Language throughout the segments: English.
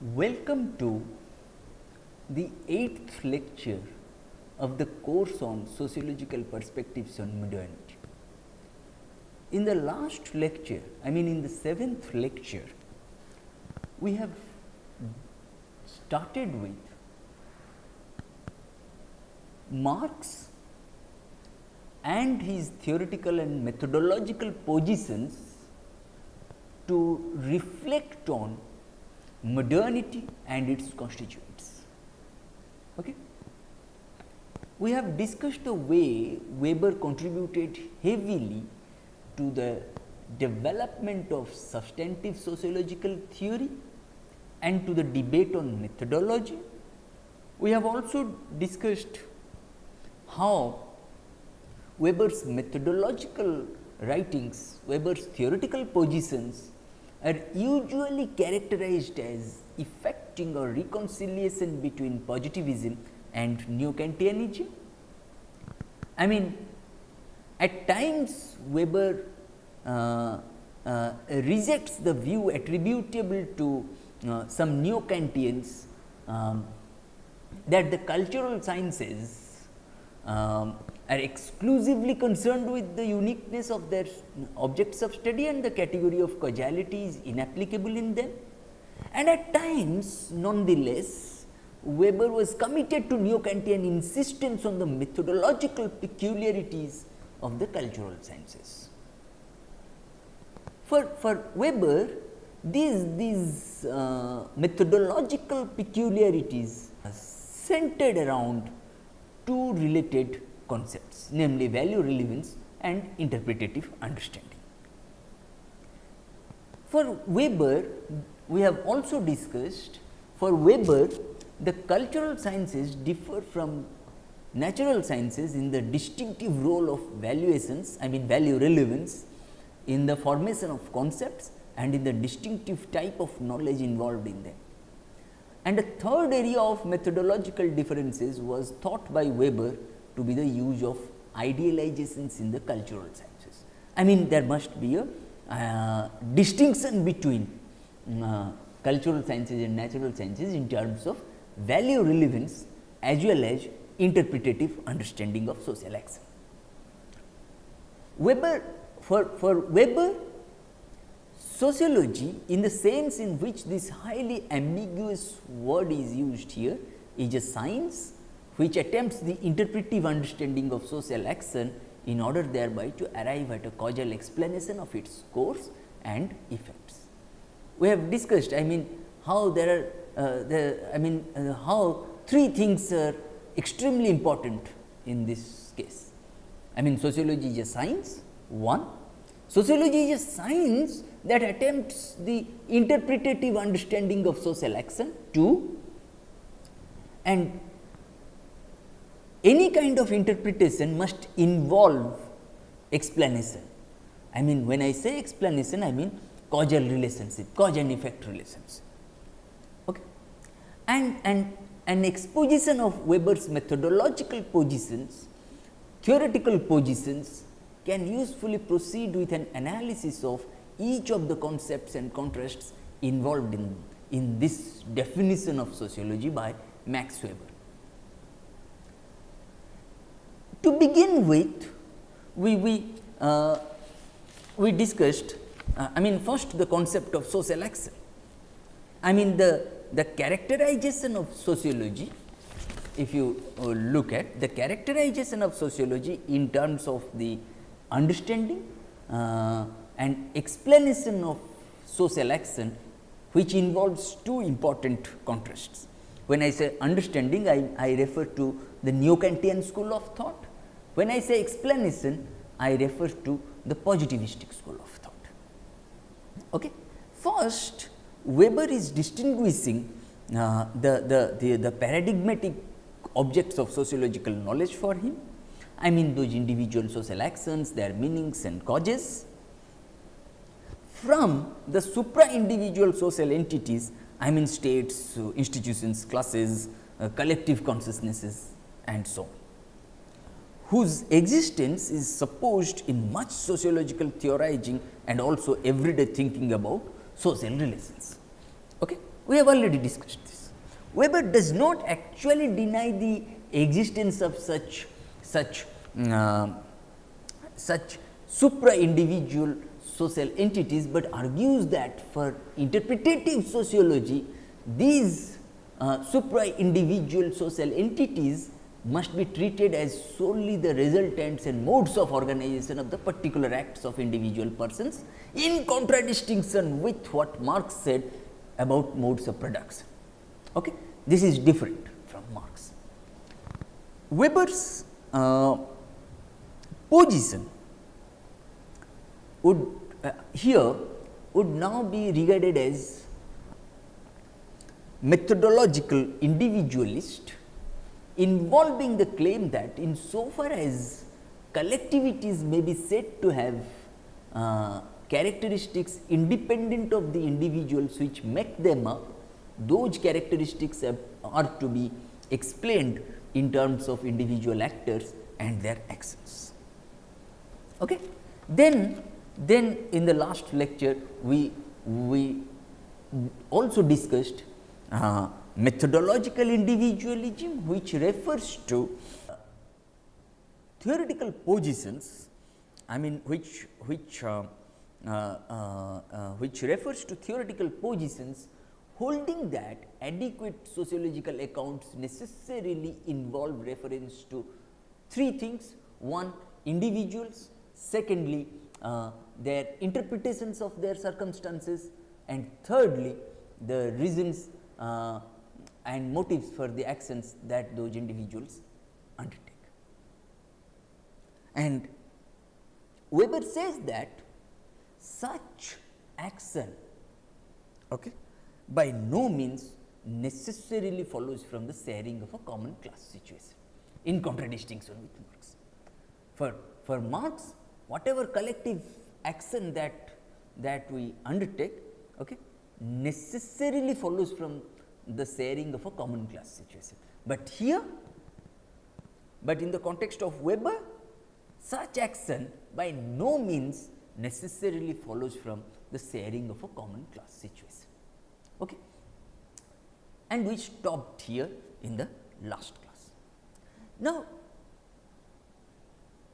Welcome to the 8th lecture of the course on sociological perspectives on modernity. In the last lecture, in the 7th lecture, we have started with Marx and his theoretical and methodological positions to reflect on modernity and its constituents. Okay. We have discussed the way Weber contributed heavily to the development of substantive sociological theory and to the debate on methodology. We have also discussed how Weber's methodological writings, Weber's theoretical positions are usually characterized as effecting a reconciliation between positivism and neo-Kantianism. At times Weber rejects the view attributable to some neo-Kantians that the cultural sciences are exclusively concerned with the uniqueness of their objects of study and the category of causality is inapplicable in them. And at times, nonetheless, Weber was committed to neo-Kantian insistence on the methodological peculiarities of the cultural sciences. For Weber, these methodological peculiarities are centered around two related concepts, namely value relevance and interpretative understanding. For Weber, we have also discussed, for Weber, the cultural sciences differ from natural sciences in the distinctive role of valuations, value relevance in the formation of concepts and in the distinctive type of knowledge involved in them. And a third area of methodological differences was thought by Weber to be the use of idealizations in the cultural sciences. There must be a distinction between cultural sciences and natural sciences in terms of value relevance as well as interpretative understanding of social action. For Weber, sociology, in the sense in which this highly ambiguous word is used here, is a science which attempts the interpretive understanding of social action in order thereby to arrive at a causal explanation of its course and effects. We have discussed, how there are, how three things are extremely important in this case. Sociology is a science, one. Sociology is a science that attempts the interpretative understanding of social action, two. And any kind of interpretation must involve explanation. When I say explanation, causal relationship, cause and effect relationship. Okay. And an exposition of Weber's methodological positions, theoretical positions, can usefully proceed with an analysis of each of the concepts and contrasts involved in this definition of sociology by Max Weber. To begin with, we discussed, first the concept of social action. The characterization of sociology, if you look at the characterization of sociology in terms of the understanding and explanation of social action, which involves two important contrasts. When I say understanding, I refer to the neo-Kantian school of thought. When I say explanation, I refer to the positivistic school of thought. Okay. First, Weber is distinguishing the paradigmatic objects of sociological knowledge for him. Those individual social actions, their meanings and causes, from the supra-individual social entities, states, institutions, classes, collective consciousnesses and so on, whose existence is supposed in much sociological theorizing and also everyday thinking about social relations. Okay. We have already discussed this. Weber does not actually deny the existence of such supra-individual social entities, but argues that for interpretative sociology, these supra-individual social entities must be treated as solely the resultants and modes of organization of the particular acts of individual persons, in contradistinction with what Marx said about modes of production. Okay? This is different from Marx. Weber's position would here would now be regarded as methodological individualist, involving the claim that in so far as collectivities may be said to have characteristics independent of the individuals which make them up, those characteristics are to be explained in terms of individual actors and their actions. Okay? Then in the last lecture we also discussed methodological individualism, which refers to theoretical positions, I mean which refers to theoretical positions holding that adequate sociological accounts necessarily involve reference to three things: one, individuals; secondly, their interpretations of their circumstances; and thirdly, the reasons and motives for the actions that those individuals undertake. And Weber says that such action, okay, by no means necessarily follows from the sharing of a common class situation, in contradistinction with Marx. For Marx, whatever collective action that we undertake, okay, necessarily follows from the sharing of a common class situation. But here, in the context of Weber, such action by no means necessarily follows from the sharing of a common class situation. Okay. And we stopped here in the last class. Now,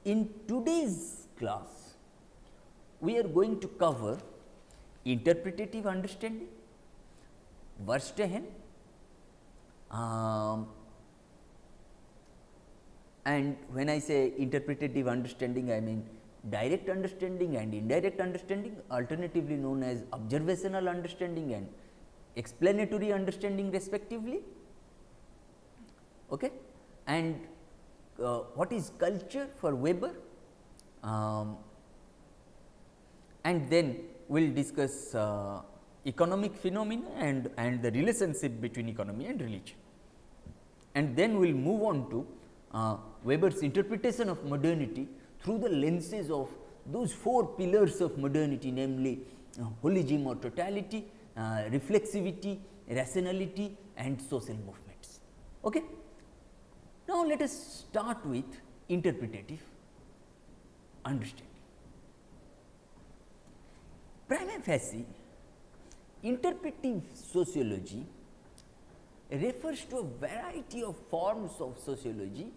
in today's class, we are going to cover interpretative understanding, Verstehen, and when I say interpretative understanding, I mean direct understanding and indirect understanding, alternatively known as observational understanding and explanatory understanding respectively. Okay? And what is culture for Weber, and then we will discuss economic phenomena and the relationship between economy and religion. And then we will move on to Weber's interpretation of modernity through the lenses of those four pillars of modernity, namely holism or totality, reflexivity, rationality and social movements. Okay? Now, let us start with interpretative understanding. Prima facie, interpretive sociology refers to a variety of forms of sociology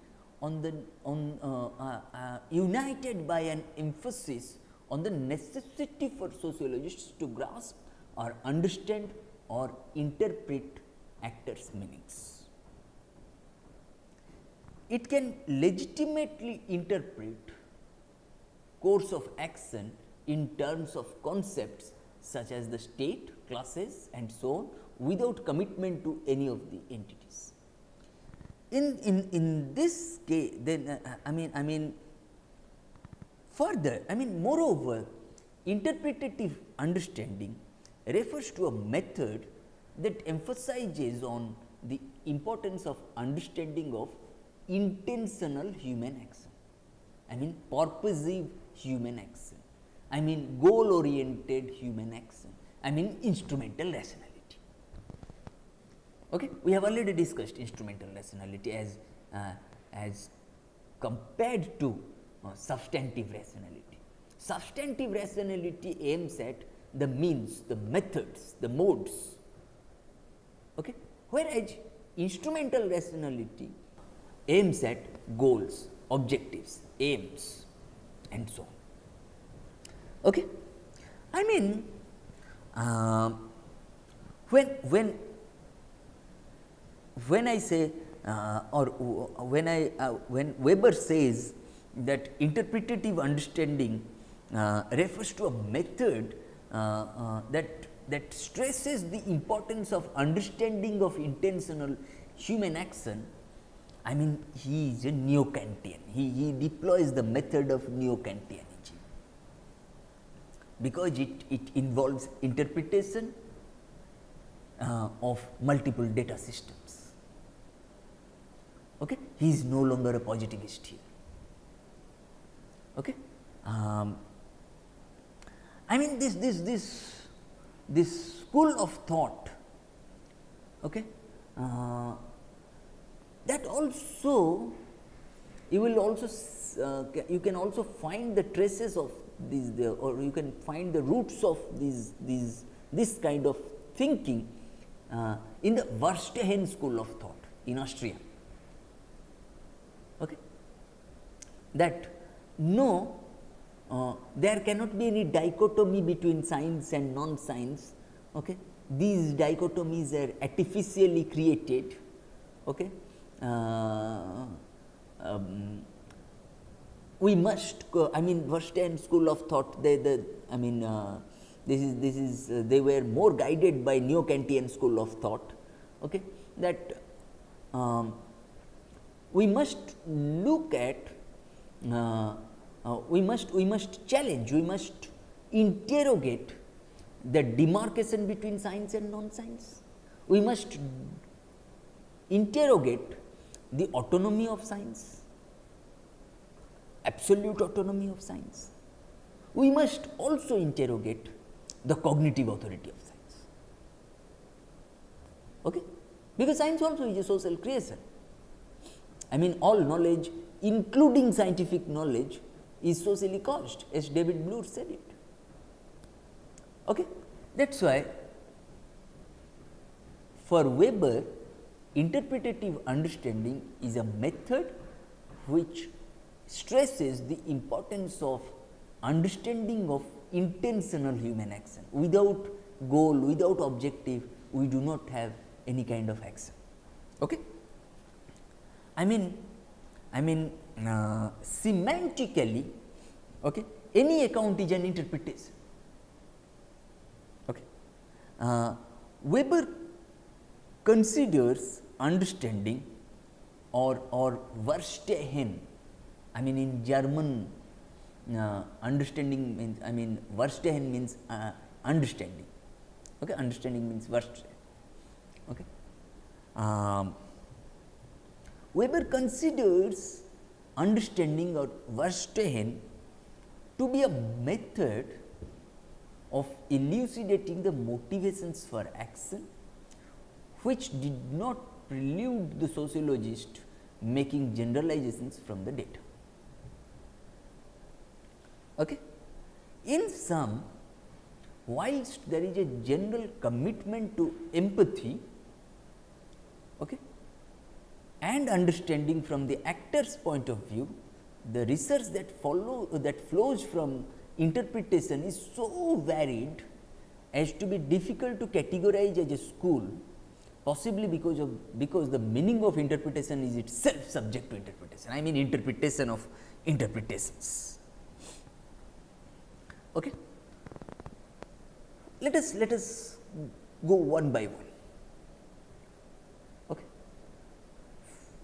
united by an emphasis on the necessity for sociologists to grasp or understand or interpret actors' meanings. It can legitimately interpret course of action in terms of concepts such as the state, classes and so on, without commitment to any of the entities. In this case, then further, moreover, interpretative understanding refers to a method that emphasizes on the importance of understanding of intentional human action, purposive human action, goal oriented human action, instrumental rationality. Okay? We have already discussed instrumental rationality as compared to substantive rationality. Substantive rationality aims at the means, the methods, the modes Okay. Whereas instrumental rationality aims at goals, objectives, aims and so on. Okay. I mean, when I say or when Weber says that interpretative understanding refers to a method that stresses the importance of understanding of intentional human action, I mean he is a neo-Kantian. He deploys the method of neo-Kantianism, because it involves interpretation of multiple data systems. Okay? He is no longer a positivist here. Okay? I mean this school of thought, okay, that also you will also you can also find the traces of these there, or you can find the roots of this kind of thinking in the Verstehen school of thought in Austria. Okay? That no, there cannot be any dichotomy between science and non-science. Okay? These dichotomies are artificially created. Okay? We must I mean Verstehen school of thought, they were more guided by neo-Kantian school of thought. Okay? That we must look at we must challenge, we must interrogate the demarcation between science and non-science. We must interrogate the autonomy of science, absolute autonomy of science. We must also interrogate the cognitive authority of science. Okay? Because science also is a social creation. I mean all knowledge, including scientific knowledge, is socially caused, as David Bloor said it. Okay? That is why for Weber, interpretative understanding is a method which stresses the importance of understanding of intentional human action. Without goal, without objective, we do not have any kind of action. Okay? I mean semantically, okay, any account is an interpretation. Okay. Weber considers understanding or Verstehen, I mean in German understanding means, I mean Verstehen means understanding. Okay, understanding means Verstehen. Okay. Weber considers understanding or Verstehen to be a method of elucidating the motivations for action, which did not prelude the sociologist making generalizations from the data. Okay? In sum, whilst there is a general commitment to empathy, okay, and understanding from the actor's point of view, the research that flows from interpretation is so varied as to be difficult to categorize as a school, possibly because the meaning of interpretation is itself subject to interpretation. I mean interpretation of interpretations. Okay? Let us go one by one. Okay?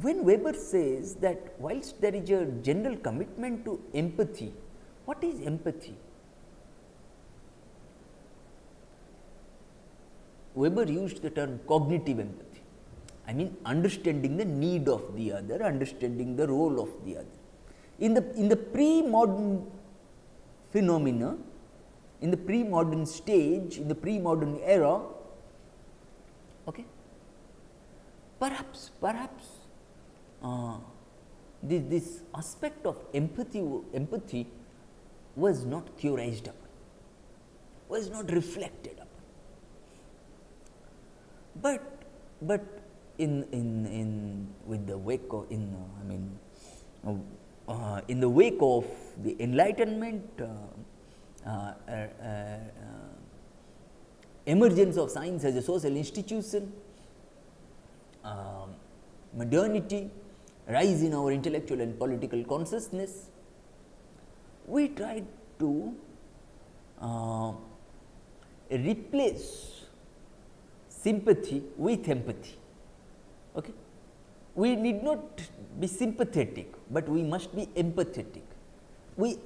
When Weber says that whilst there is a general commitment to empathy, what is empathy? Weber used the term cognitive empathy. I mean understanding the need of the other, understanding the role of the other. In the pre-modern phenomena, in the pre-modern stage, in the pre-modern era, okay, perhaps this aspect of empathy was not theorized upon, was not reflected upon. But but in with the wake of in the wake of the Enlightenment, emergence of science as a social institution, modernity, rise in our intellectual and political consciousness, we tried to replace sympathy with empathy. Okay? We need not be sympathetic, but we must be empathetic.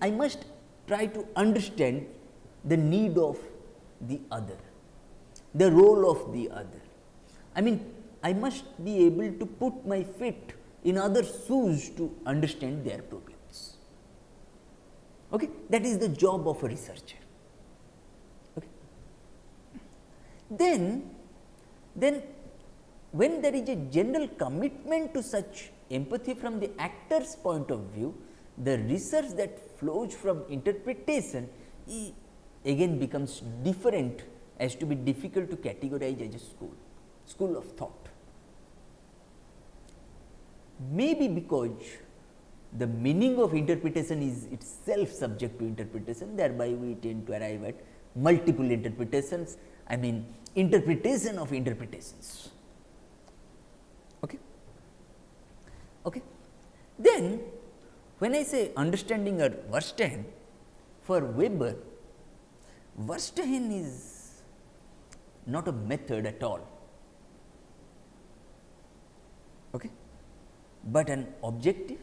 I must try to understand the need of the other, the role of the other. I must be able to put my feet in others' shoes to understand their problems. Okay? That is the job of a researcher. Okay? Then when there is a general commitment to such empathy from the actor's point of view, the research that flows from interpretation again becomes different, as to be difficult to categorize as a school of thought. Maybe because the meaning of interpretation is itself subject to interpretation, thereby we tend to arrive at multiple interpretations, interpretation of interpretations. Okay? Okay. Then when I say understanding or Verstehen, for Weber, Verstehen is not a method at all, okay, but an objective,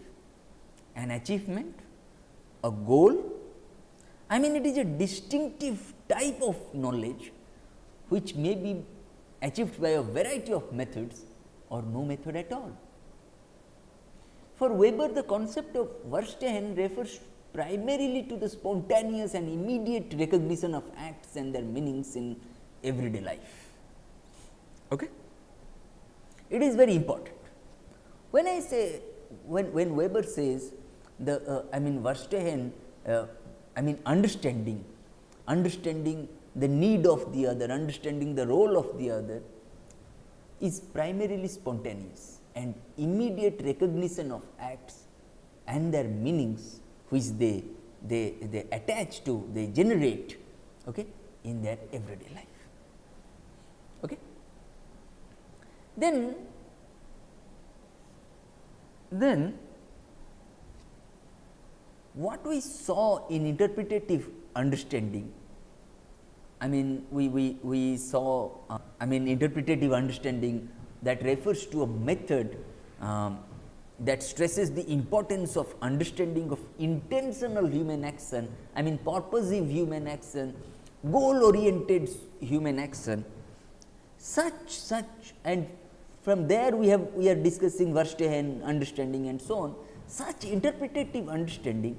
an achievement, a goal. It is a distinctive type of knowledge which may be achieved by a variety of methods or no method at all. For Weber, the concept of Verstehen refers primarily to the spontaneous and immediate recognition of acts and their meanings in everyday life. Okay? It is very important. When I say, when Weber says Verstehen, understanding the need of the other, understanding the role of the other, is primarily spontaneous and immediate recognition of acts and their meanings which they attach to, they generate, okay, in their everyday life. Okay. Then what we saw in interpretative understanding, we saw interpretative understanding that refers to a method that stresses the importance of understanding of intentional human action, purposive human action, goal oriented human action, such and from there we are discussing Verstehen understanding and so on. Such interpretative understanding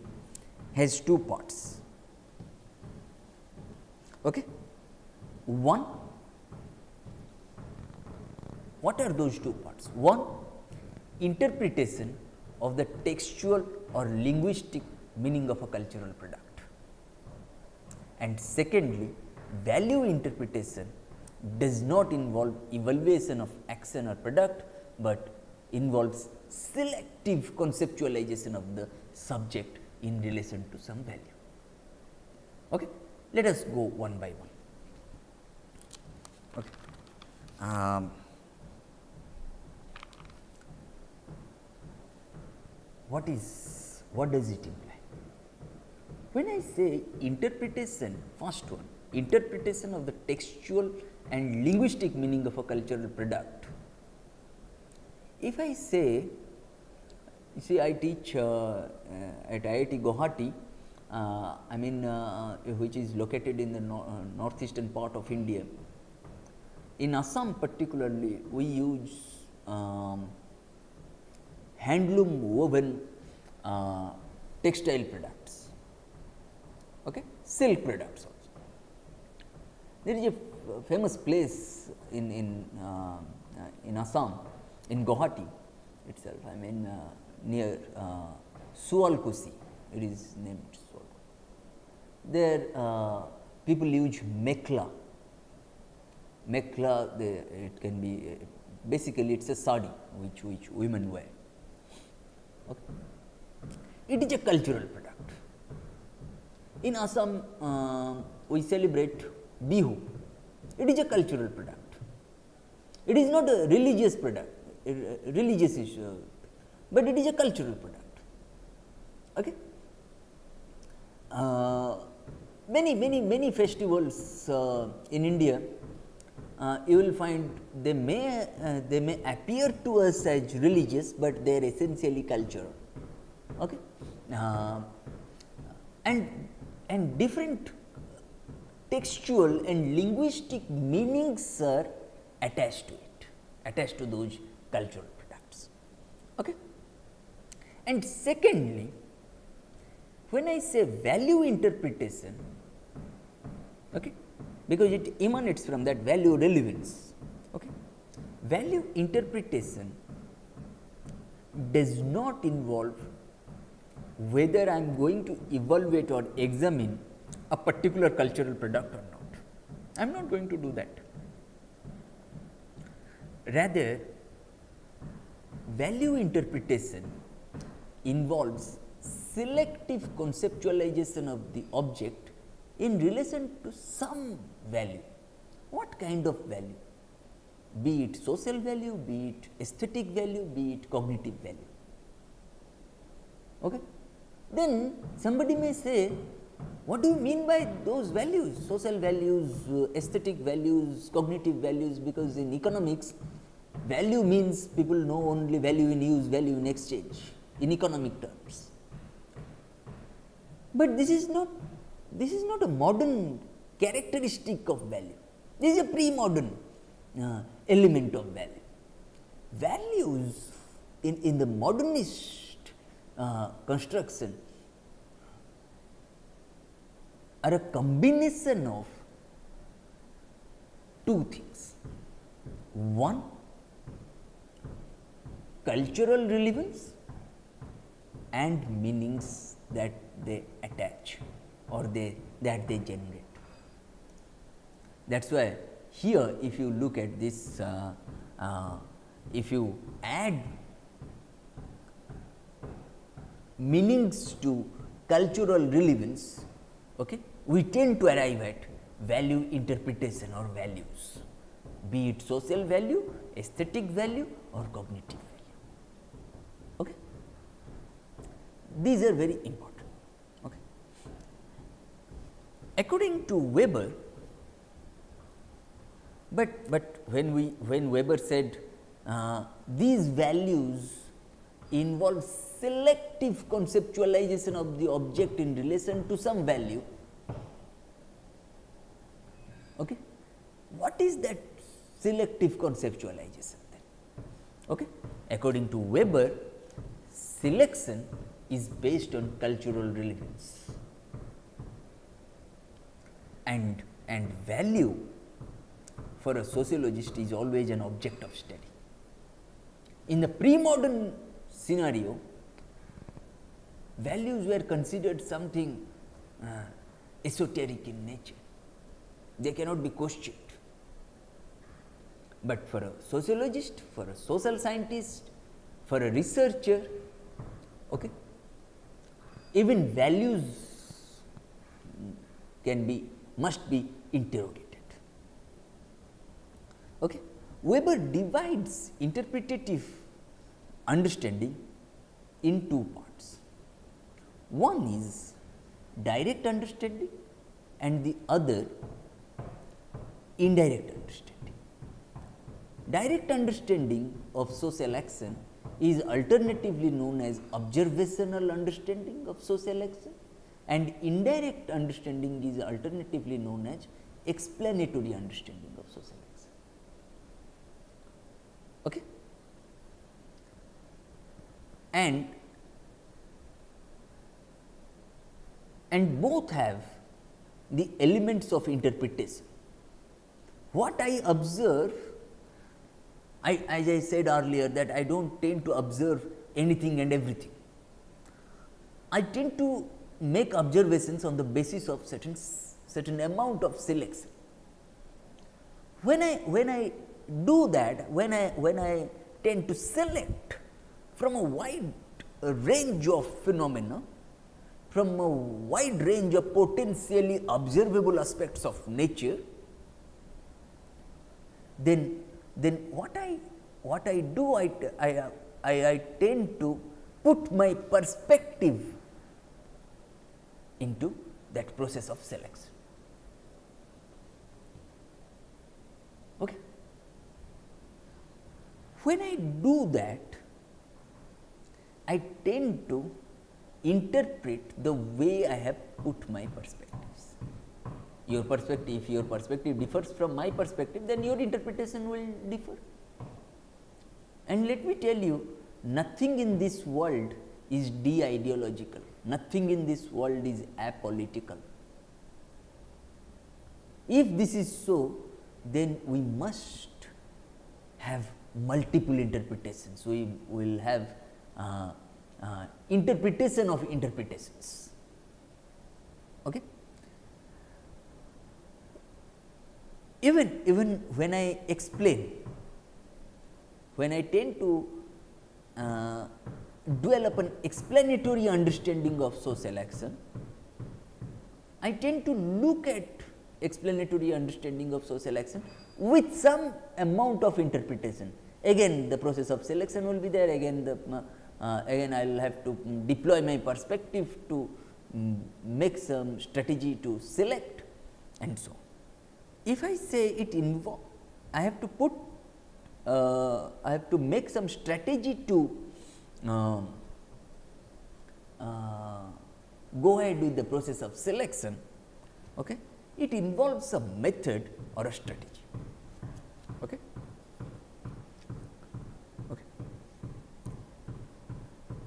has two parts. Okay? One, what are those two parts? One, interpretation of the textual or linguistic meaning of a cultural product, and secondly, value interpretation does not involve evaluation of action or product, but involves selective conceptualization of the subject in relation to some value. Okay? Let us go one by one. Okay. What does it imply? When I say interpretation, first one, interpretation of the textual and linguistic meaning of a cultural product. If I say, you see, I teach at IIT Guwahati, which is located in the northeastern part of India. In Assam particularly, we use handloom woven textile products, okay, silk products also. There is a famous place in Assam, in Guwahati itself, near Sualkusi, it is named Sualkusi. There people use mekla. Mekla, it can be basically it is a sari which women wear. Okay. It is a cultural product. In Assam, we celebrate Bihu. It is a cultural product. It is not a religious product, religious issue, but it is a cultural product. Okay. Many festivals in India, you will find they may appear to us as religious, but they are essentially cultural. Okay. And different textual and linguistic meanings are attached to it, attached to those cultural products. Okay. And secondly, when I say value interpretation, okay, because it emanates from that value relevance, okay, value interpretation does not involve whether I am going to evaluate or examine a particular cultural product or not. I am not going to do that. Rather, value interpretation involves selective conceptualization of the object in relation to some value. What kind of value? Be it social value, be it aesthetic value, be it cognitive value. Okay? Then somebody may say, what do you mean by those values? Social values, aesthetic values, cognitive values, because in economics, value means people know only value in use, value in exchange, in economic terms. But this is not a modern characteristic of value. This is a pre-modern element of value. Values in the modernist construction are a combination of two things. One, cultural relevance and meanings that they attach or that they generate. That is why here if you look at this, if you add meanings to cultural relevance, okay, we tend to arrive at value interpretation or values, be it social value, aesthetic value or cognitive value. Okay. These are very important. Okay. According to Weber, but when Weber said these values involve selective conceptualization of the object in relation to some value. Okay. What is that selective conceptualization then? Okay. According to Weber, selection is based on cultural relevance, and value for a sociologist is always an object of study. In the pre-modern scenario, values were considered something esoteric in nature. They cannot be questioned. But for a sociologist, for a social scientist, for a researcher, okay, even values must be interrogated. Okay. Weber divides interpretative understanding in two parts. One is direct understanding and the other indirect understanding. Direct understanding of social action is alternatively known as observational understanding of social action, and indirect understanding is alternatively known as explanatory understanding of social action. Okay. And both have the elements of interpretation. What I observe, as I said earlier, that I do not tend to observe anything and everything. I tend to make observations on the basis of certain amount of selection. When I do that, when I tend to select from a wide range of phenomena, from a wide range of potentially observable aspects of nature, then what I do, I tend to put my perspective into that process of selection. Okay. When I do that, I tend to interpret the way I have put my perspectives. Your perspective, if your perspective differs from my perspective, then your interpretation will differ. And let me tell you, nothing in this world is de-ideological, nothing in this world is apolitical. If this is so, then we must have multiple interpretations, we will have interpretation of interpretations. Okay? Even when I explain, when I tend to develop an explanatory understanding of social action, I tend to look at explanatory understanding of social action with some amount of interpretation. Again, the process of selection will be there, again again I will have to deploy my perspective to make some strategy to select and so on. If I say it involves, I have to put I have to make some strategy to go ahead with the process of selection. Okay? It involves a method or a strategy. Okay? Okay.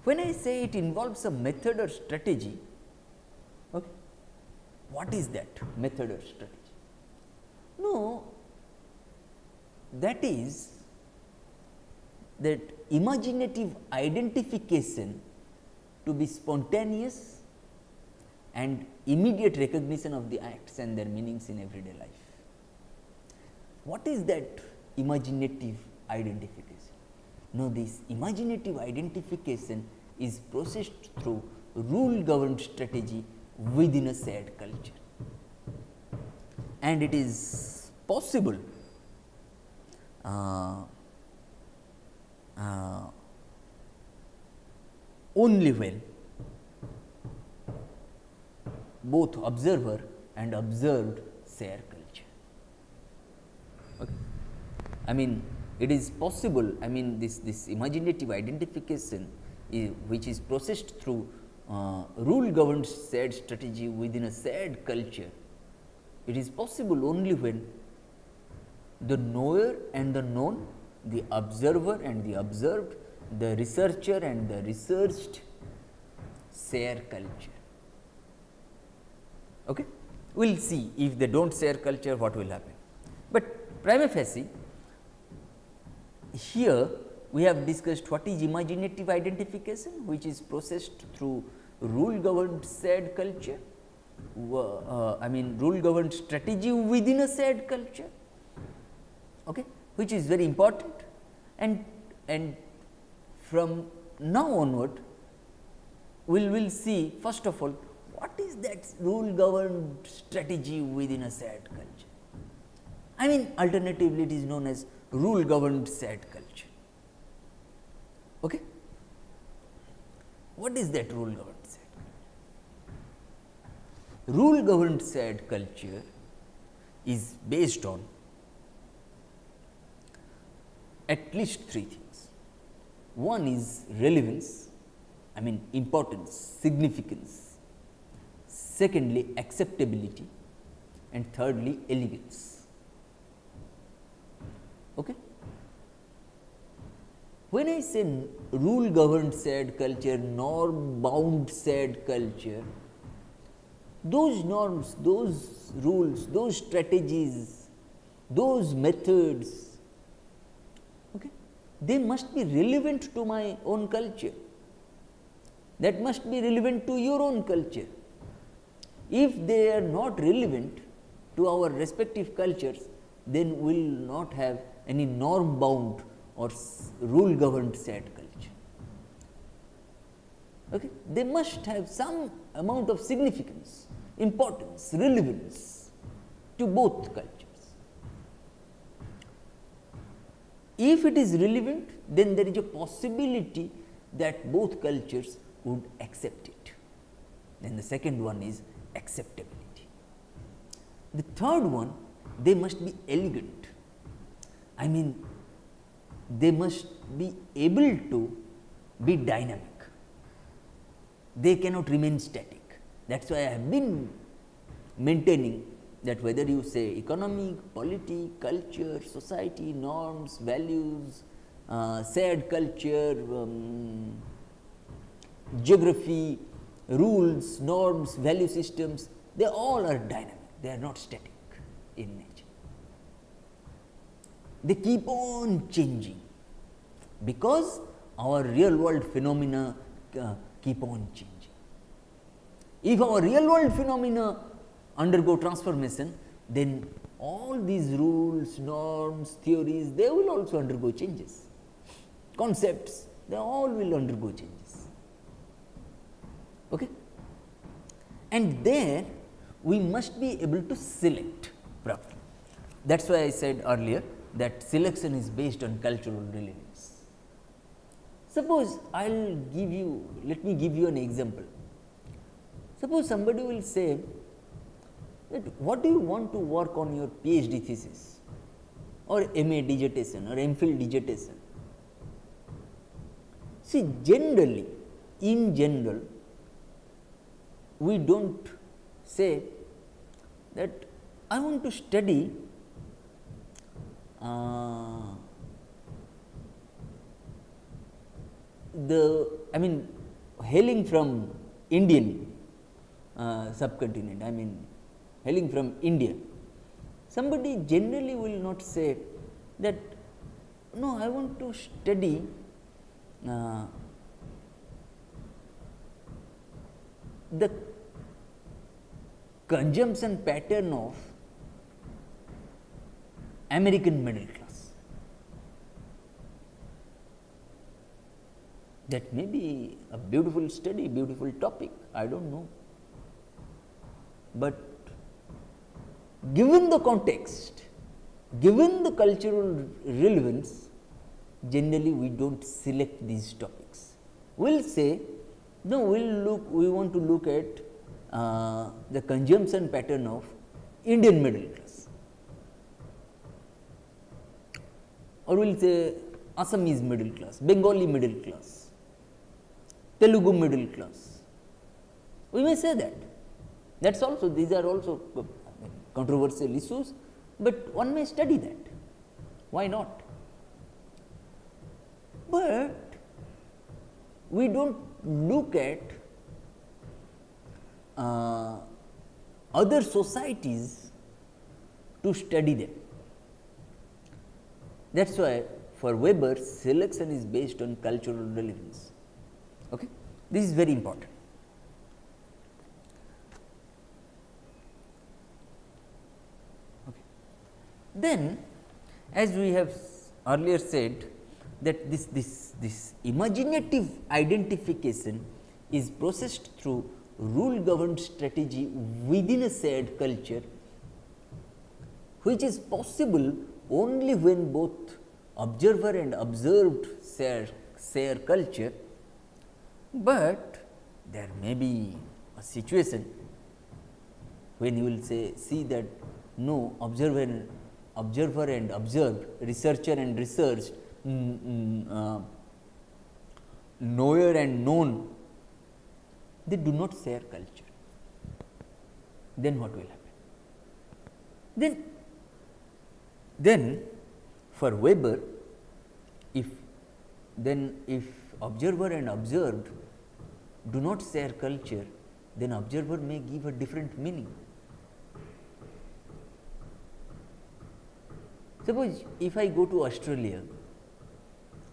When I say it involves a method or strategy, okay, what is that method or strategy? No, that is that imaginative identification to be spontaneous and immediate recognition of the acts and their meanings in everyday life. What is that imaginative identification? No, this imaginative identification is processed through rule governed strategy within a shared culture, and it is possible only when both observer and observed share culture. Okay. I mean, it is possible, I mean this imaginative identification which is processed through rule governed shared strategy within a shared culture, it is possible only when the knower and the known, the observer and the observed, the researcher and the researched share culture. Okay? We will see if they do not share culture, what will happen. But prima facie, here we have discussed what is imaginative identification, which is processed through rule governed shared culture, I mean rule governed strategy within a shared culture, okay, which is very important. And from now onward, we will see first of all what is that rule governed strategy within a shared culture. I mean alternatively it is known as rule governed shared culture. Okay? What is that rule governed shared culture? Rule governed shared culture is based on at least three things. One is relevance, I mean importance, significance. Secondly, acceptability, and thirdly, elegance. Okay? When I say rule governed shared culture, norm bound shared culture, those norms, those rules, those strategies, those methods, okay, they must be relevant to my own culture. That must be relevant to your own culture. If they are not relevant to our respective cultures, then we will not have any norm bound or rule governed shared culture. Okay. They must have some amount of significance, importance, relevance to both cultures. If it is relevant, then there is a possibility that both cultures would accept it. Then the second one is acceptability. The third one, they must be elegant. I mean, they must be able to be dynamic. They cannot remain static. That is why I have been maintaining that whether you say economy, polity, culture, society, norms, values, shared culture, geography, rules, norms, value systems, they all are dynamic, they are not static in nature. They keep on changing because our real world phenomena keep on changing. If our real world phenomena undergo transformation, then all these rules, norms, theories, they will also undergo changes. Concepts, they all will undergo changes. Okay? And there we must be able to select properly. That is why I said earlier that selection is based on cultural relevance. Suppose I will give you, let me give you an example. Suppose somebody will say that what do you want to work on your PhD thesis or MA dissertation or MPhil dissertation. See, generally, in general, we do not say that I want to study hailing from Indian subcontinent, hailing from India. Somebody generally will not say that, no, I want to study the consumption pattern of American middle class. That may be a beautiful study, beautiful topic, I do not know. But given the context, given the cultural relevance, generally we do not select these topics. We will say, no, we want to look at the consumption pattern of Indian middle class, or we will say Assamese middle class, Bengali middle class, Telugu middle class. We may say that. That is also, these are also controversial issues, but one may study that. Why not? But we do not look at other societies to study them. That is why for Weber, selection is based on cultural relevance. Okay? This is very important. Okay. Then, as we have earlier said, that this imaginative identification is processed through rule governed strategy within a shared culture, which is possible only when both observer and observed share culture, but there may be a situation when you will see that no, observer and observed, researcher and researched, knower and known, they do not share culture. Then what will happen? Then for Weber, if observer and observed do not share culture, then observer may give a different meaning. Suppose if I go to Australia,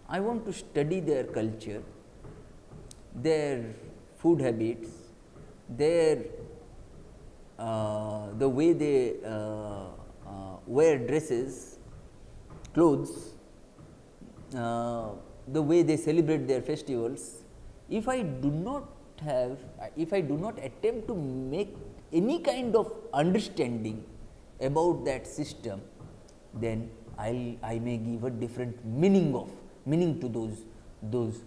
I want to study their culture, their food habits, their the way they wear dresses, clothes, the way they celebrate their festivals, if I do not have, if I do not attempt to make any kind of understanding about that system, then I may give a different meaning to those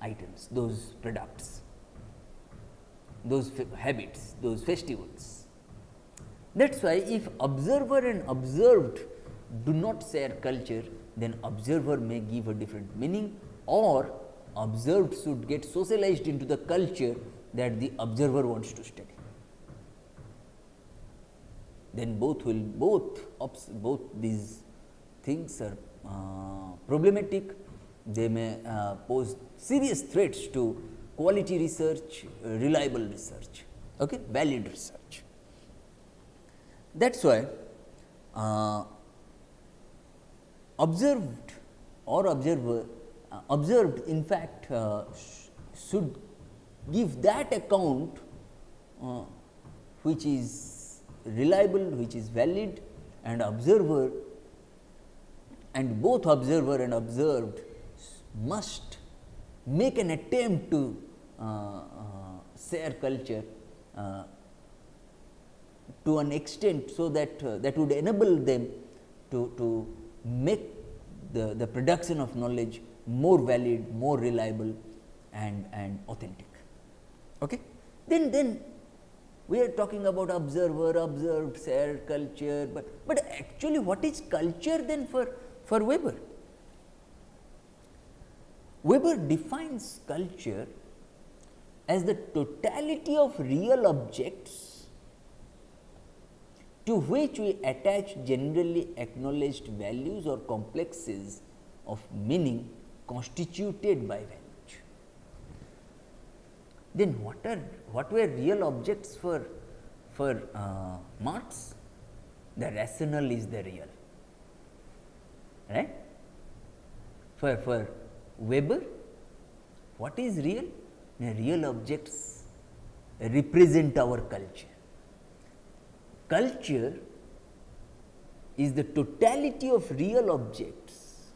items, those products, those habits, those festivals. That is why if observer and observed do not share culture, then observer may give a different meaning, or observed should get socialized into the culture that the observer wants to study. Then both these things are problematic. They may pose serious threats to quality research, reliable research, okay, valid research. That is why observed or observed in fact should give that account which is reliable, which is valid, and observer, and both observer and observed must make an attempt to share culture to an extent, so that that would enable them to make the production of knowledge more valid, more reliable, and authentic. Okay? Then we are talking about observer, observed, shared culture, but actually what is culture then for Weber? Weber defines culture as the totality of real objects to which we attach generally acknowledged values or complexes of meaning constituted by values. Then what were real objects for Marx? The rational is the real, right? For Weber, what is real? The real objects represent our culture. Culture is the totality of real objects,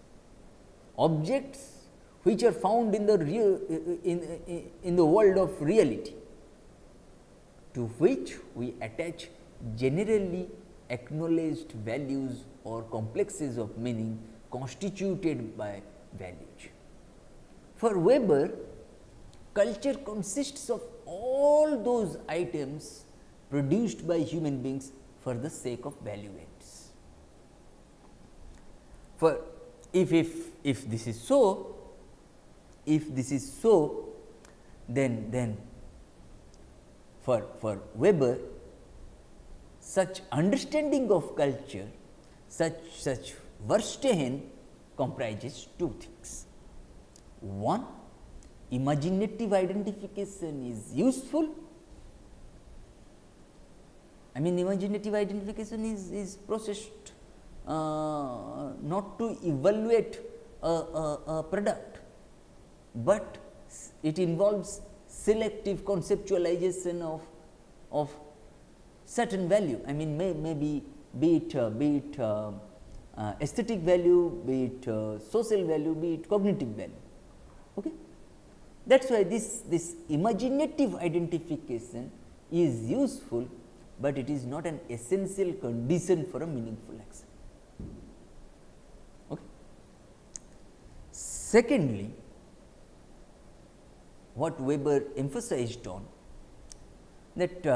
objects which are found in the real in the world of reality, to which we attach generally acknowledged values or complexes of meaning constituted by values. For Weber, culture consists of all those items produced by human beings for the sake of value ends. For if this is so, then for Weber, such understanding of culture, such Verstehen comprises two things. One, imaginative identification is useful. I mean, imaginative identification is processed not to evaluate a product, but it involves selective conceptualization of certain value. I mean, maybe be it aesthetic value, be it social value, be it cognitive value. Okay? That is why this imaginative identification is useful, but it is not an essential condition for a meaningful action. Okay? Secondly, what Weber emphasized on, that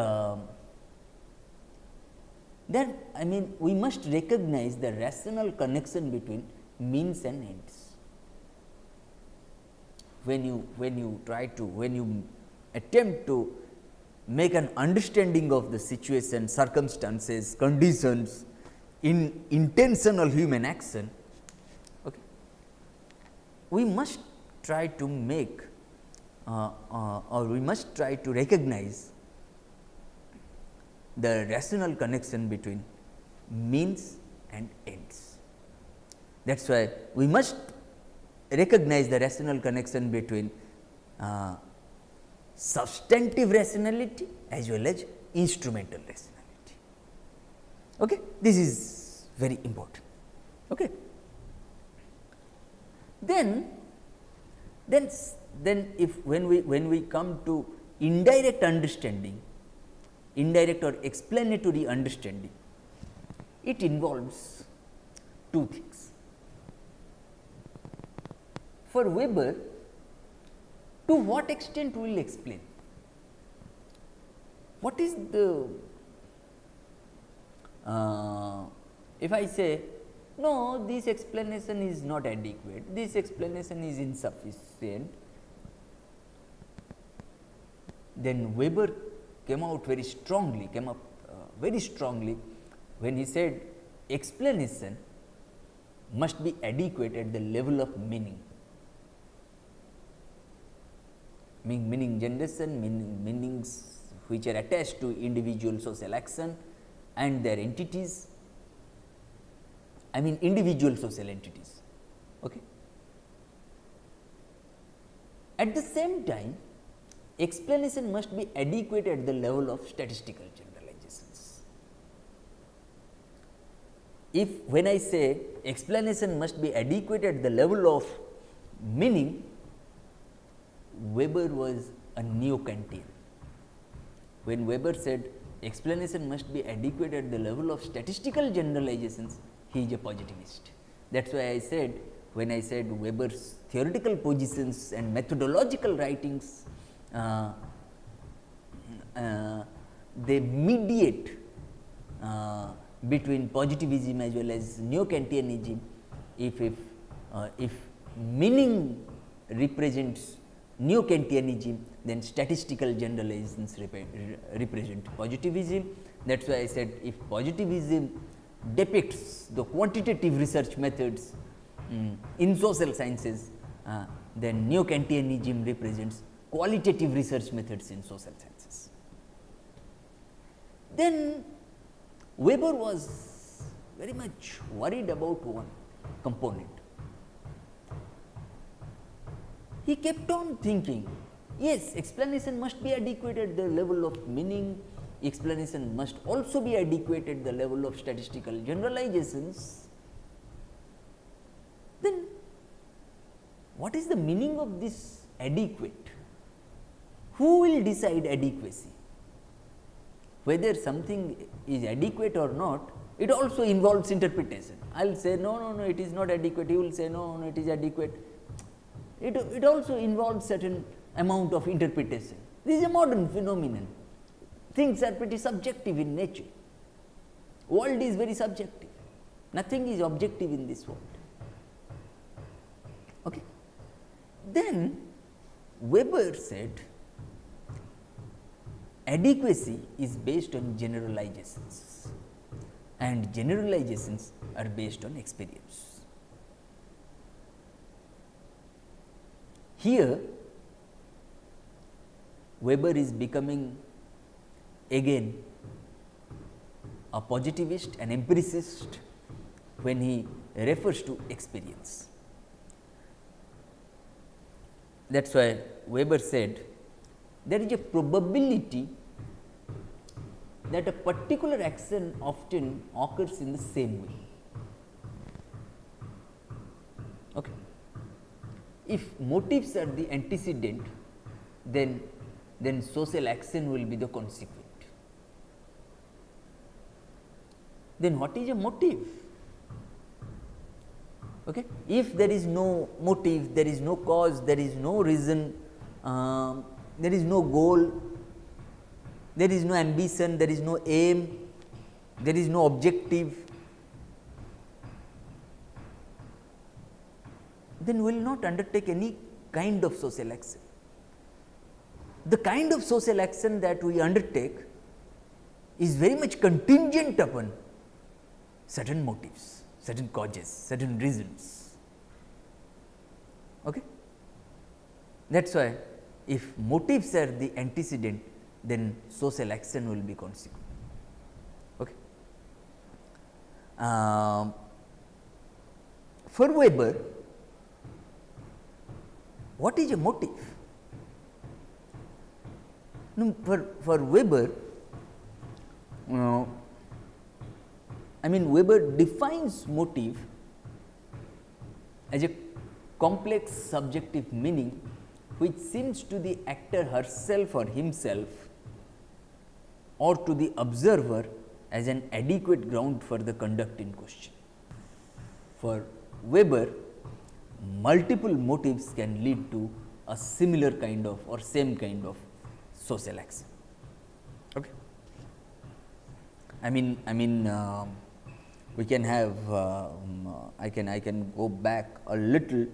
I mean, we must recognize the rational connection between means and ends. When you attempt to make an understanding of the situation, circumstances, conditions in intentional human action, okay, we must try to make or we must try to recognize the rational connection between means and ends. That is why we must recognize the rational connection between substantive rationality as well as instrumental rationality. Okay? This is very important. Okay. Then if when we come to indirect understanding, indirect or explanatory understanding, it involves two things. For Weber, to what extent we will explain? What is the if I say no, this explanation is not adequate, this explanation is insufficient, then Weber came up very strongly when he said explanation must be adequate at the level of meaning. Meaning generation, meanings which are attached to individual social action and their entities, I mean individual social entities. Okay. At the same time, explanation must be adequate at the level of statistical generalizations. If when I say explanation must be adequate at the level of meaning, Weber was a neo-Kantian. When Weber said explanation must be adequate at the level of statistical generalizations, he is a positivist. That is why I said, when I said Weber's theoretical positions and methodological writings, they mediate between positivism as well as neo-Kantianism. If meaning represents neo-Kantianism, then statistical generalizations represent positivism. That is why I said, if positivism depicts the quantitative research methods in social sciences, then neo-Kantianism represents qualitative research methods in social sciences. Then Weber was very much worried about one component. He kept on thinking, yes, explanation must be adequate at the level of meaning, explanation must also be adequate at the level of statistical generalizations. Then what is the meaning of this adequate? Who will decide adequacy? Whether something is adequate or not, it also involves interpretation. I will say no, it is not adequate, he will say no, it is adequate. It also involves certain amount of interpretation. This is a modern phenomenon. Things are pretty subjective in nature. World is very subjective. Nothing is objective in this world. Okay. Then Weber said adequacy is based on generalizations, and generalizations are based on experience. Here Weber is becoming again a positivist, an empiricist, when he refers to experience. That is why Weber said there is a probability that a particular action often occurs in the same way. Okay. If motives are the antecedent, then social action will be the consequent. Then what is a motive? Okay. If there is no motive, there is no cause, there is no reason, there is no goal, there is no ambition, there is no aim, there is no objective, then we will not undertake any kind of social action. The kind of social action that we undertake is very much contingent upon certain motives, certain causes, certain reasons. Okay? That is why if motives are the antecedent, then social action will be consequent. Okay? For Weber, what is a motive? No, for Weber, Weber defines motive as a complex subjective meaning which seems to the actor herself or himself or to the observer as an adequate ground for the conduct in question. For Weber, multiple motives can lead to a similar kind of or same kind of social action. Okay. We can have I can go back a little.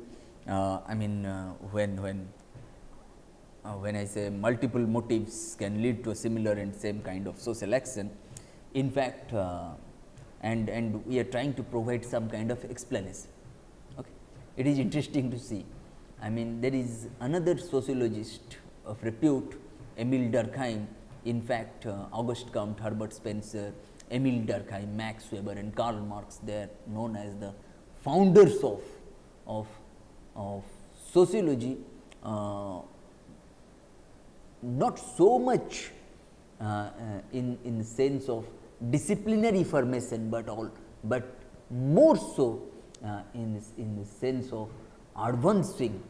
When I say multiple motives can lead to a similar and same kind of social action, in fact, and we are trying to provide some kind of explanation. Okay. It is interesting to see. There is another sociologist of repute, Emil Durkheim. In fact, Auguste Comte, Herbert Spencer, Emil Durkheim, Max Weber, and Karl Marx, they are known as the founders of sociology. Not so much in the sense of disciplinary formation, but more so in the sense of advancing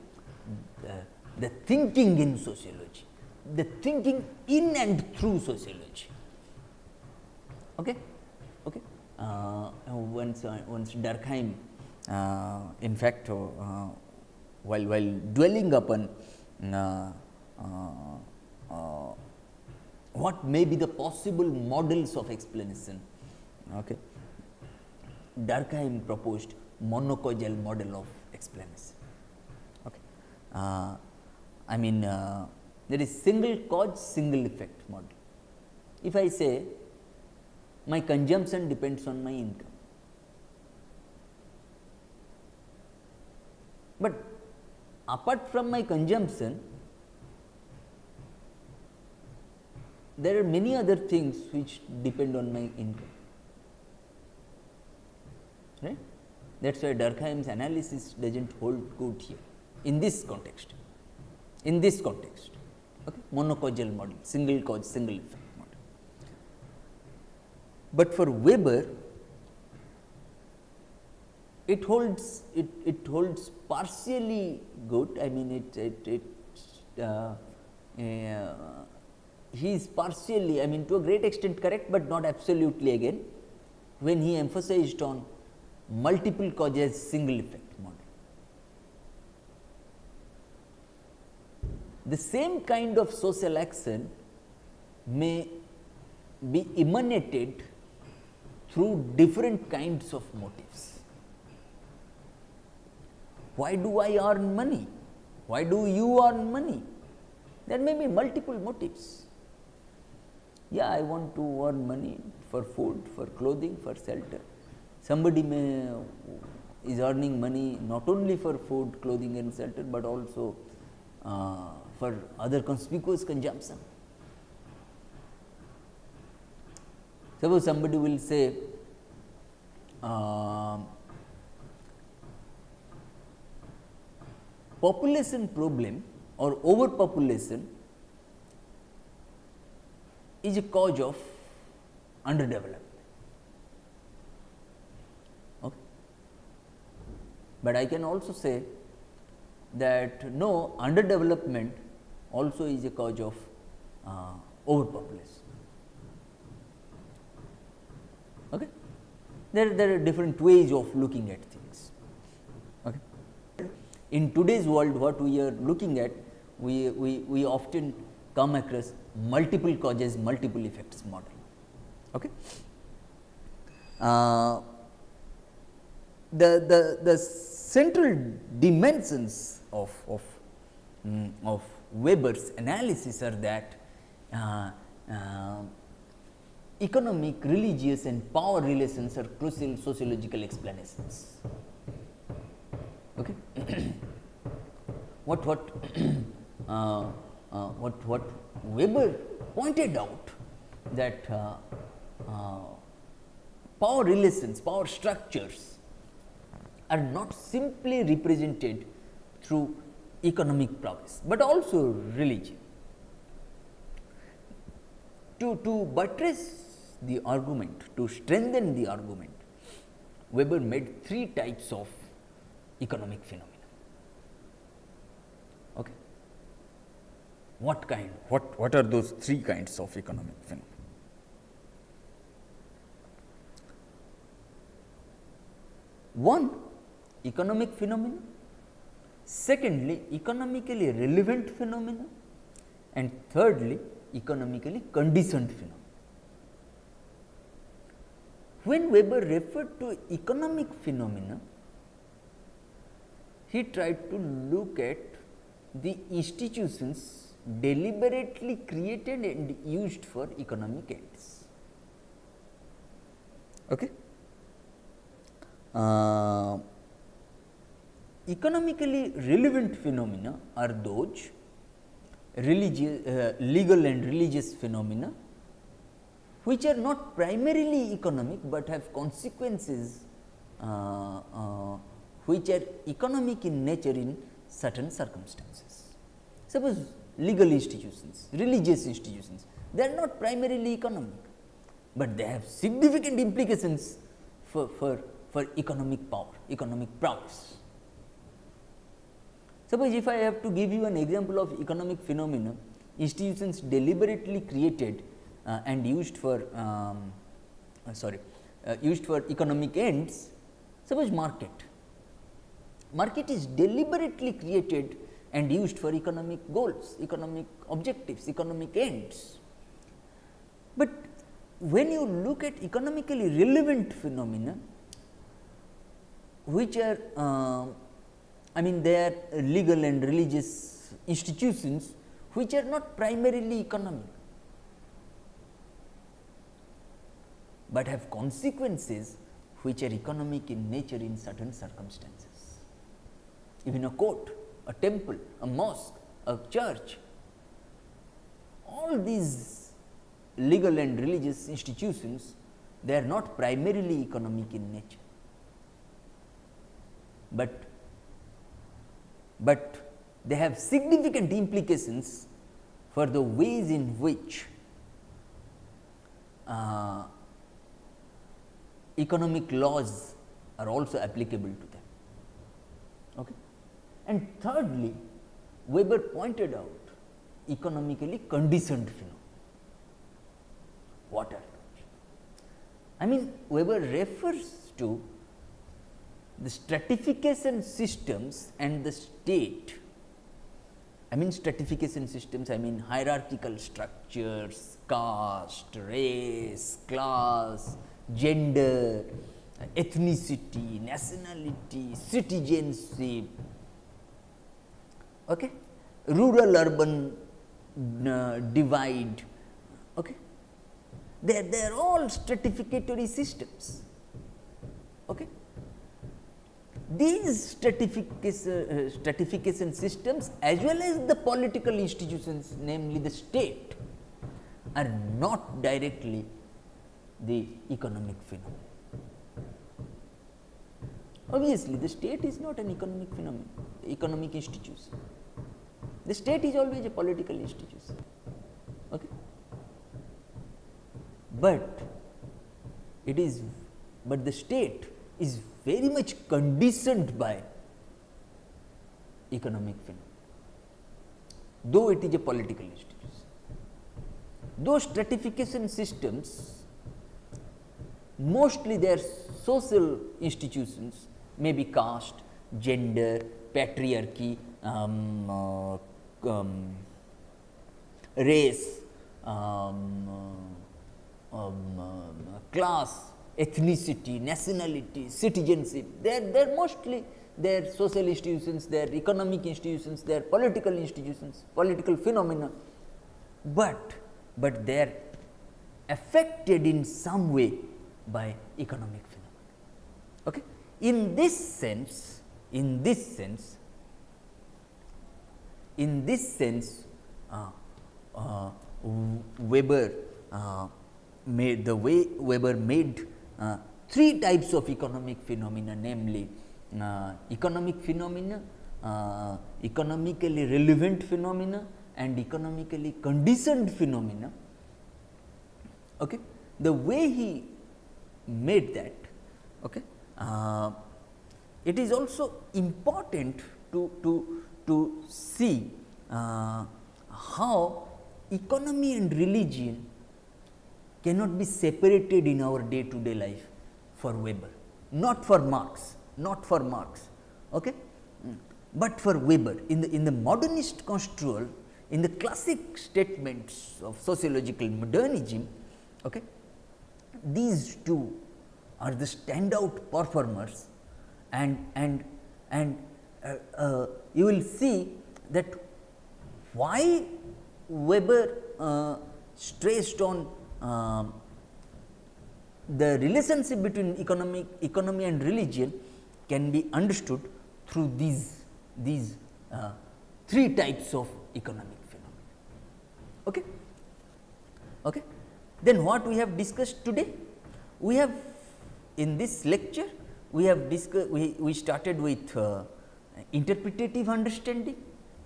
the thinking in sociology, the thinking in and through sociology. Okay, okay. Once Durkheim, in fact, while dwelling upon what may be the possible models of explanation, okay, Durkheim proposed monocausal model of explanation. Okay. There is single cause, single effect model. If I say my consumption depends on my income, but apart from my consumption, there are many other things which depend on my income, right? That is why Durkheim's analysis does not hold good here in this context. In this context, okay, monocausal model, single cause, single effect model. But for Weber, it holds partially good. He is partially, to a great extent correct, but not absolutely again, when he emphasized on multiple causes, single effect model. The same kind of social action may be emanated through different kinds of motives. Why do I earn money? Why do you earn money? There may be multiple motives. Yeah, I want to earn money for food, for clothing, for shelter. Somebody is earning money not only for food, clothing and shelter, but also for other conspicuous consumption. Suppose somebody will say, population problem or overpopulation is a cause of underdevelopment. Okay. But I can also say that no, underdevelopment also is a cause of overpopulation. Okay. There are different ways of looking at things. Okay. In today's world, what we are looking at, we often come across multiple causes, multiple effects model. Okay. The central dimensions of Weber's analysis are that economic, religious and power relations are crucial sociological explanations. Okay. What Weber pointed out, that power relations, power structures are not simply represented through economic progress, but also religion. To buttress the argument, to strengthen the argument, Weber made three types of economic phenomena. Okay. What are those three kinds of economic phenomena? One, economic phenomena. Secondly, economically relevant phenomena, and thirdly, economically conditioned phenomena. When Weber referred to economic phenomena, he tried to look at the institutions deliberately created and used for economic ends. Okay. Economically relevant phenomena are those legal and religious phenomena which are not primarily economic, but have consequences which are economic in nature in certain circumstances. Suppose legal institutions, religious institutions, they are not primarily economic, but they have significant implications for economic power, economic prowess. Suppose if I have to give you an example of economic phenomena, institutions deliberately created and used for economic ends. Suppose market is deliberately created and used for economic goals, economic objectives, economic ends. But when you look at economically relevant phenomena, which are they are legal and religious institutions which are not primarily economic, but have consequences which are economic in nature in certain circumstances. Even a court, a temple, a mosque, a church, all these legal and religious institutions, they are not primarily economic in nature, but they have significant implications for the ways in which economic laws are also applicable to them. Okay. And thirdly, Weber pointed out economically conditioned phenomena. What are those? Weber refers to the stratification systems and the state. Stratification systems, hierarchical structures, caste, race, class, gender, ethnicity, nationality, citizenship, okay, rural urban divide. Okay. They are all stratificatory systems. Okay. These stratification systems as well as the political institutions, namely the state, are not directly the economic phenomenon. Obviously, the state is not an economic phenomenon, economic institution. The state is always a political institution. Okay? But the state is very much conditioned by economic phenomena, though it is a political institution. Those stratification systems, mostly they are social institutions, maybe caste, gender, patriarchy, race, class, ethnicity, nationality, citizenship. They are mostly social institutions, they are economic institutions, they are political institutions, political phenomena, but they are affected in some way by economic phenomena. Okay? In this sense, Weber made three types of economic phenomena, namely economic phenomena, economically relevant phenomena, and economically conditioned phenomena. Okay? The way he made that, okay, it is also important to see how economy and religion cannot be separated in our day to day life for Weber, not for Marx, not for Marx, okay? But for Weber. In the modernist construal, in the classic statements of sociological modernism, okay, these two are the standout performers, and you will see that why Weber stressed on the relationship between economy and religion can be understood through these three types of economic phenomena. Okay? Okay? Then what we have discussed today? We have in this lecture we have discussed, we started with interpretative understanding,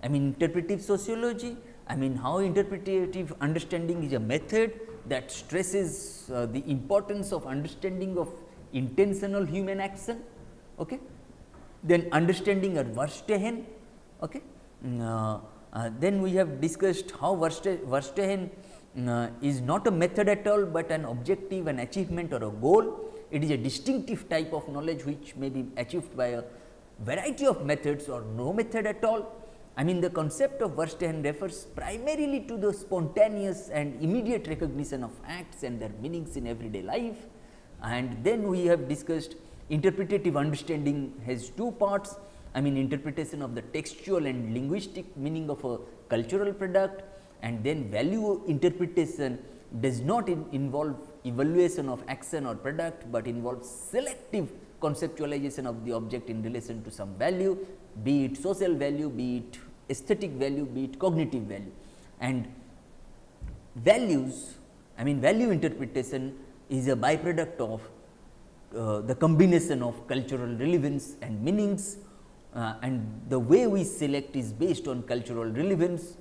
I mean interpretive sociology, I mean how interpretative understanding is a method that stresses the importance of understanding of intentional human action. Okay? Then understanding or Verstehen. Okay? Then we have discussed how Verstehen is not a method at all, but an objective, an achievement or a goal. It is a distinctive type of knowledge which may be achieved by a variety of methods or no method at all. I mean the concept of Verstehen refers primarily to the spontaneous and immediate recognition of acts and their meanings in everyday life. And then we have discussed interpretative understanding has two parts, I mean interpretation of the textual and linguistic meaning of a cultural product, and then value interpretation does not involve evaluation of action or product, but involves selective conceptualization of the object in relation to some value, be it social value, be it aesthetic value, be it cognitive value. And values, I mean value interpretation is a byproduct of the combination of cultural relevance and meanings, and the way we select is based on cultural relevance.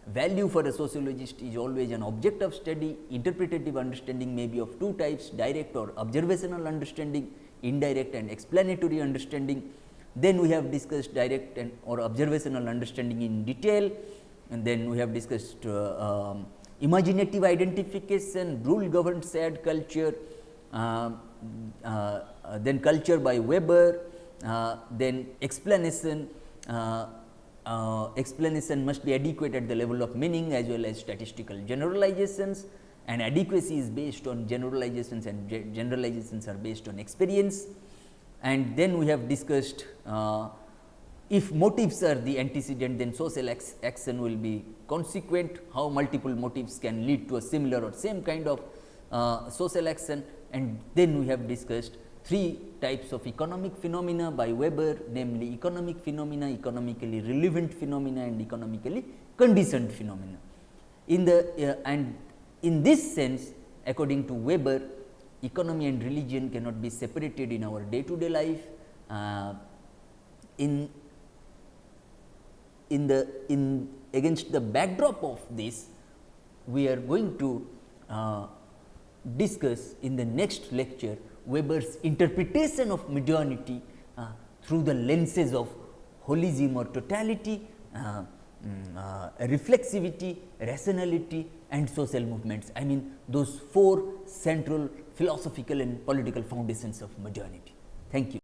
Value for a sociologist is always an object of study. Interpretative understanding may be of two types, direct or observational understanding, indirect and explanatory understanding. Then we have discussed direct and or observational understanding in detail, and then we have discussed imaginative identification, rule governed shared culture, then culture by Weber, then explanation. Explanation must be adequate at the level of meaning as well as statistical generalizations, and adequacy is based on generalizations, and generalizations are based on experience. And then we have discussed if motives are the antecedent, then social action will be consequent, how multiple motives can lead to a similar or same kind of social action. And then we have discussed three types of economic phenomena by Weber, namely economic phenomena, economically relevant phenomena, and economically conditioned phenomena. And in this sense, according to Weber, economy and religion cannot be separated in our day to day life. Against the backdrop of this, we are going to discuss in the next lecture Weber's interpretation of modernity through the lenses of holism or totality, reflexivity, rationality, and social movements. I mean those four central philosophical and political foundations of modernity. Thank you.